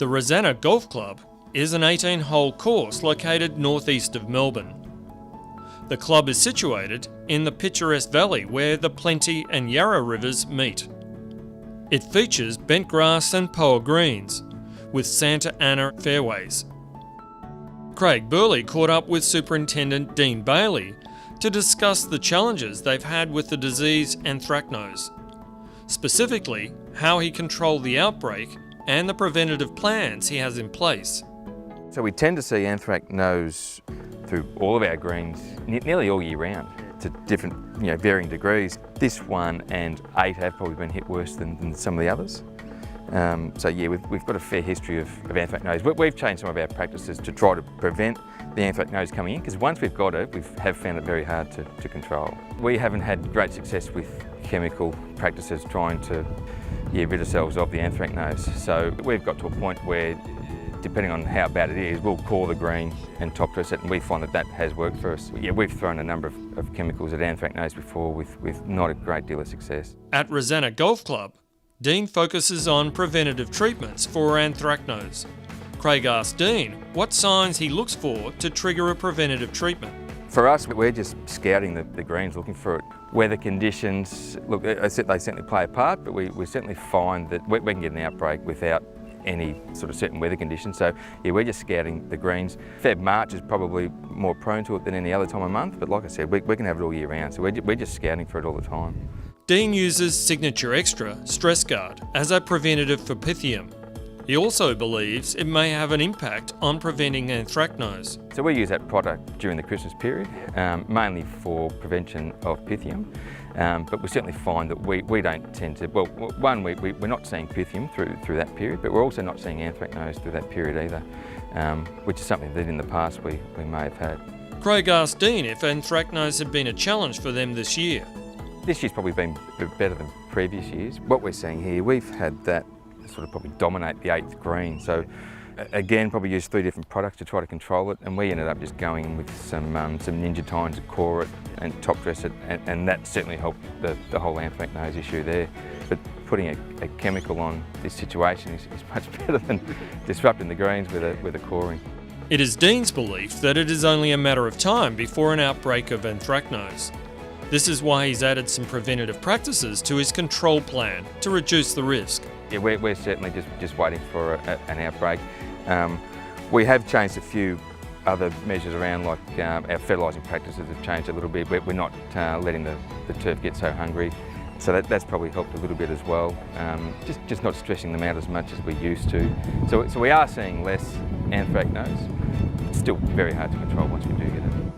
The Rosanna Golf Club is an 18-hole course located northeast of Melbourne. The club is situated in the picturesque valley where the Plenty and Yarra rivers meet. It features bent grass and poa greens, with Santa Ana fairways. Craig Burleigh caught up with Superintendent Dean Bailey to discuss the challenges they've had with the disease Anthracnose, specifically how he controlled the outbreak and the preventative plans he has in place. So we tend to see anthracnose through all of our greens nearly all year round to different, varying degrees. This one and 8 have probably been hit worse than some of the others. So yeah, we've got a fair history of anthracnose. We've changed some of our practices to try to prevent the anthracnose coming in, because once we've got it, we have found it very hard to control. We haven't had great success with chemical practices trying to rid ourselves of the anthracnose. So we've got to a point where, depending on how bad it is, we'll core the green and top dress it, and we find that has worked for us. Yeah, we've thrown a number of chemicals at anthracnose before with not a great deal of success. At Rosanna Golf Club, Dean focuses on preventative treatments for anthracnose. Craig asked Dean what signs he looks for to trigger a preventative treatment. For us, we're just scouting the greens, looking for it. Weather conditions, look, they certainly play a part, but we certainly find that we can get an outbreak without any sort of certain weather conditions. So yeah, we're just scouting the greens. Feb, March is probably more prone to it than any other time of month, but like I said, we can have it all year round, so we're just scouting for it all the time. Dean uses Signature Extra Stress Guard as a preventative for Pythium. He also believes it may have an impact on preventing anthracnose. So we use that product during the Christmas period, mainly for prevention of Pythium, but we certainly find that we don't tend to, well, one, we're not seeing Pythium through that period, but we're also not seeing anthracnose through that period either, which is something that in the past we may have had. Craig asked Dean if anthracnose had been a challenge for them this year. This year's probably been better than previous years. What we're seeing here, we've had that sort of probably dominate the 8th green. So again, probably used 3 different products to try to control it, and we ended up just going in with some Ninja Tines to core it and top dress it, and that certainly helped the whole anthracnose issue there. But putting a chemical on this situation is much better than disrupting the greens with a coring. It is Dean's belief that it is only a matter of time before an outbreak of anthracnose. This is why he's added some preventative practices to his control plan to reduce the risk. Yeah, we're certainly just waiting for an outbreak. We have changed a few other measures around, like our fertilising practices have changed a little bit. We're not letting the turf get so hungry, so that's probably helped a little bit as well. Just not stressing them out as much as we used to. So we are seeing less anthracnose. It's still very hard to control once we do get it.